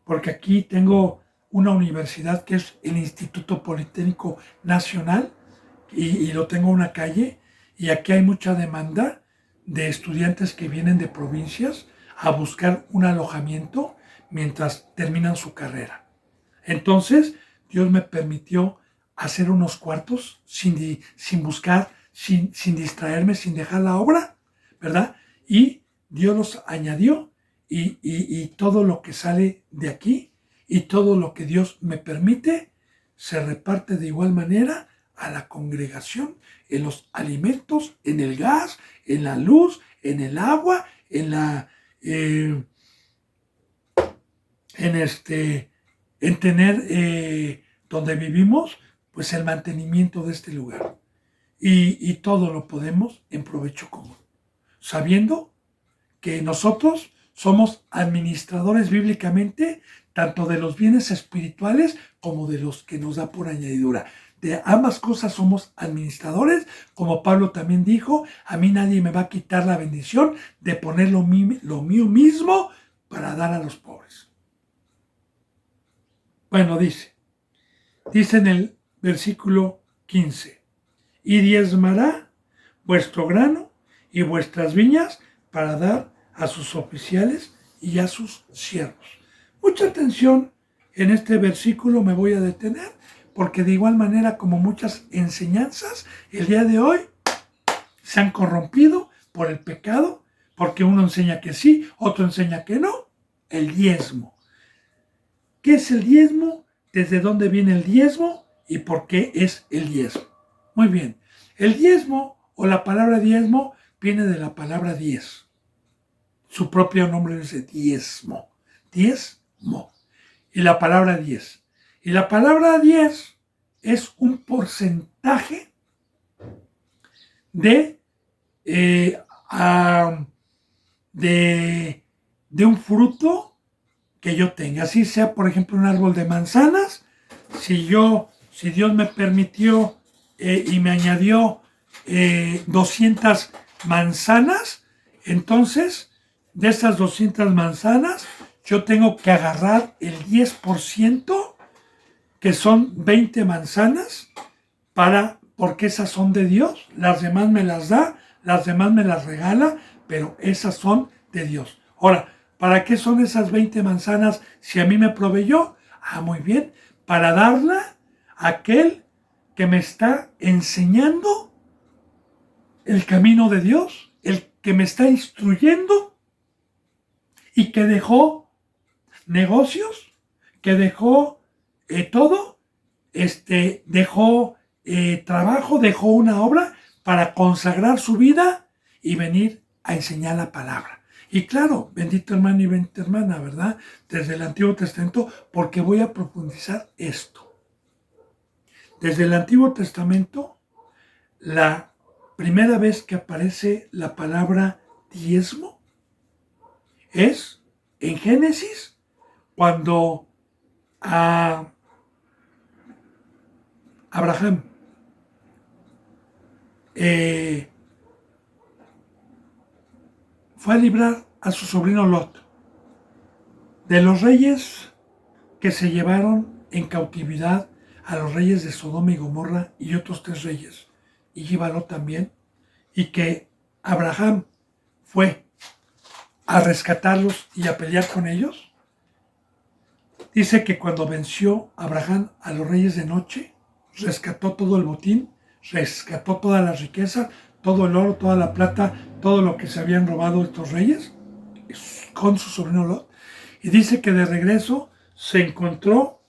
porque aquí tengo una universidad que es el Instituto Politécnico Nacional y lo tengo en una calle, y aquí hay mucha demanda de estudiantes que vienen de provincias a buscar un alojamiento mientras terminan su carrera. Entonces, Dios me permitió hacer unos cuartos sin buscar, sin distraerme, sin dejar la obra, ¿verdad? Y Dios los añadió y todo lo que sale de aquí y todo lo que Dios me permite se reparte de igual manera a la congregación, en los alimentos, en el gas, en la luz, en el agua, en tener donde vivimos, pues el mantenimiento de este lugar. Y todo lo podemos en provecho común, sabiendo que nosotros somos administradores bíblicamente tanto de los bienes espirituales como de los que nos da por añadidura. De ambas cosas somos administradores, como Pablo también dijo, a mí nadie me va a quitar la bendición de poner lo mío mismo para dar a los pobres. Bueno, dice en el versículo 15, y diezmará vuestro grano y vuestras viñas para dar a sus oficiales y a sus siervos. Mucha atención en este versículo, me voy a detener, porque de igual manera como muchas enseñanzas, el día de hoy se han corrompido por el pecado, porque uno enseña que sí, otro enseña que no. El diezmo. ¿Qué es el diezmo? ¿Desde dónde viene el diezmo? ¿Y por qué es el diezmo? Muy bien. El diezmo o la palabra diezmo viene de la palabra diez. Su propio nombre es diezmo. Diezmo. Y la palabra 10. Y la palabra 10 es un porcentaje de un fruto que yo tenga. Así sea, por ejemplo, un árbol de manzanas. Si Dios me permitió y me añadió 200 manzanas, entonces de esas 200 manzanas yo tengo que agarrar el 10%, que son 20 manzanas, porque esas son de Dios. Las demás me las da, las demás me las regala, pero esas son de Dios. Ahora, ¿para qué son esas 20 manzanas si a mí me proveyó? Muy bien, para darla a aquel que me está enseñando el camino de Dios, el que me está instruyendo y que dejó negocios, que dejó todo, dejó trabajo, dejó una obra para consagrar su vida y venir a enseñar la palabra. Y claro, bendito hermano y bendita hermana, ¿verdad? Desde el Antiguo Testamento, porque voy a profundizar esto. Desde el Antiguo Testamento, la primera vez que aparece la palabra diezmo es en Génesis, cuando a Abraham fue a librar a su sobrino Lot de los reyes que se llevaron en cautividad a los reyes de Sodoma y Gomorra y otros 3 reyes, y lleva Lot también, y que Abraham fue a rescatarlos y a pelear con ellos. Dice que cuando venció Abraham a los reyes de noche, rescató todo el botín, rescató toda la riqueza, todo el oro, toda la plata, todo lo que se habían robado estos reyes, con su sobrino Lot. Y dice que de regreso se encontró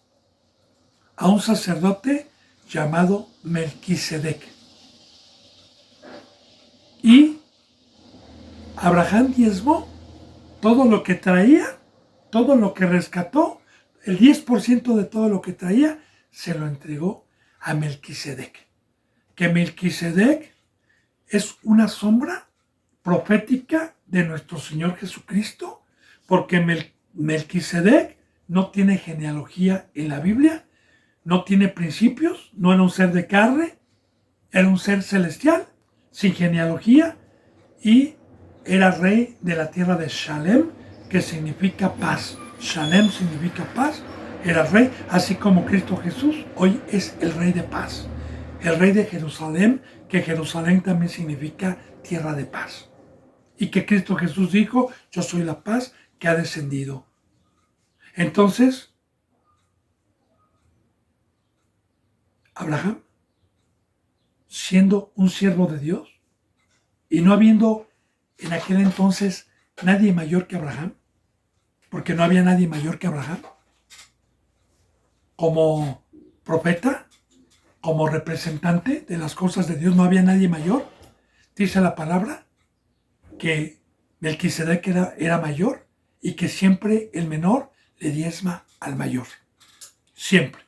a un sacerdote llamado Melquisedec. Y Abraham diezmó todo lo que traía, todo lo que rescató, el 10% de todo lo que traía, se lo entregó a Melquisedec. Que Melquisedec es una sombra profética de nuestro Señor Jesucristo, porque Melquisedec no tiene genealogía en la Biblia, no tiene principios, no era un ser de carne, era un ser celestial, sin genealogía, y era rey de la tierra de Shalem, que significa paz. Shalem significa paz, era rey, así como Cristo Jesús hoy es el rey de paz, el rey de Jerusalén, que Jerusalén también significa tierra de paz. Y que Cristo Jesús dijo, yo soy la paz que ha descendido. Entonces, Abraham, siendo un siervo de Dios, y no habiendo en aquel entonces nadie mayor que Abraham, porque no había nadie mayor que Abraham, como profeta, como representante de las cosas de Dios, no había nadie mayor. Dice la palabra que Melquisedec era mayor y que siempre el menor le diezma al mayor. Siempre.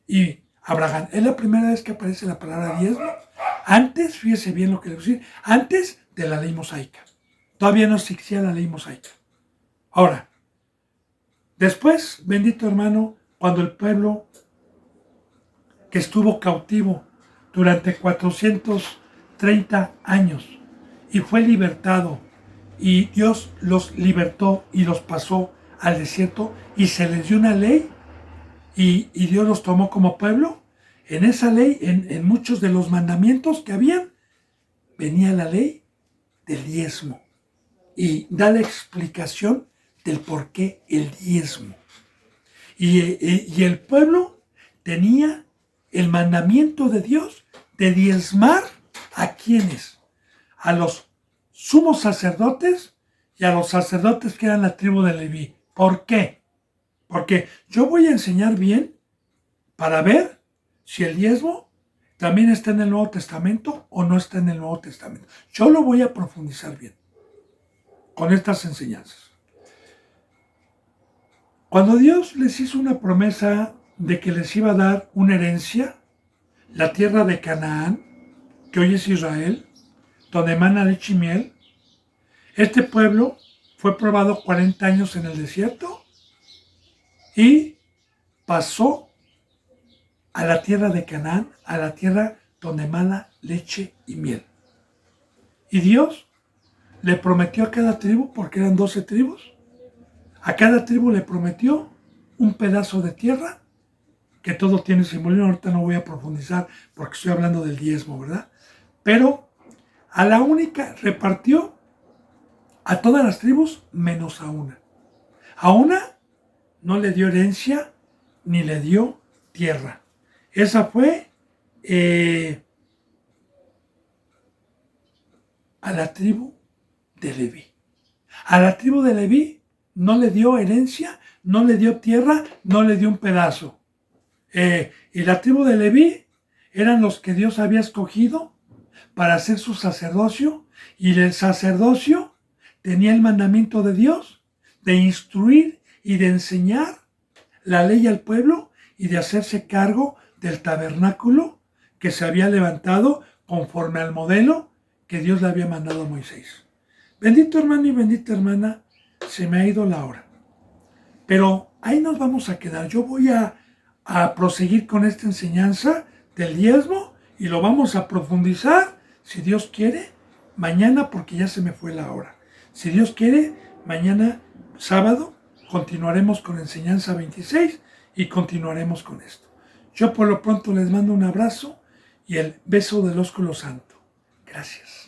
Y Abraham, es la primera vez que aparece la palabra diezmo. Antes, fíjese bien lo que le voy a decir, antes de la ley mosaica. Todavía no existía la ley mosaica. Ahora, después, bendito hermano, cuando el pueblo que estuvo cautivo durante 430 años y fue libertado, y Dios los libertó y los pasó al desierto y se les dio una ley y Dios los tomó como pueblo, en esa ley, en muchos de los mandamientos que habían, venía la ley del diezmo y da la explicación del por qué el diezmo. Y el pueblo tenía el mandamiento de Dios de diezmar a quienes, a los sumos sacerdotes y a los sacerdotes que eran la tribu de Leví. ¿Por qué? Porque yo voy a enseñar bien para ver si el diezmo también está en el Nuevo Testamento o no está en el Nuevo Testamento. Yo lo voy a profundizar bien con estas enseñanzas. Cuando Dios les hizo una promesa de que les iba a dar una herencia, la tierra de Canaán, que hoy es Israel, donde emana leche y miel, este pueblo fue probado 40 años en el desierto y pasó a la tierra de Canaán, a la tierra donde emana leche y miel. Y Dios le prometió a cada tribu, porque eran 12 tribus, a cada tribu le prometió un pedazo de tierra, que todo tiene simbolismo. Ahorita no voy a profundizar porque estoy hablando del diezmo, ¿verdad? Pero a la única repartió a todas las tribus menos a una. A una no le dio herencia ni le dio tierra. Esa fue a la tribu de Leví. A la tribu de Leví no le dio herencia, no le dio tierra, no le dio un pedazo. Y la tribu de Leví eran los que Dios había escogido para hacer su sacerdocio, y el sacerdocio tenía el mandamiento de Dios de instruir y de enseñar la ley al pueblo y de hacerse cargo del tabernáculo que se había levantado conforme al modelo que Dios le había mandado a Moisés. Bendito hermano y bendita hermana, se me ha ido la hora. Pero ahí nos vamos a quedar. Yo voy a proseguir con esta enseñanza del diezmo y lo vamos a profundizar, si Dios quiere, mañana, porque ya se me fue la hora. Si Dios quiere, mañana sábado continuaremos con enseñanza 26 y continuaremos con esto. Yo por lo pronto les mando un abrazo y el beso del ósculo santo. Gracias.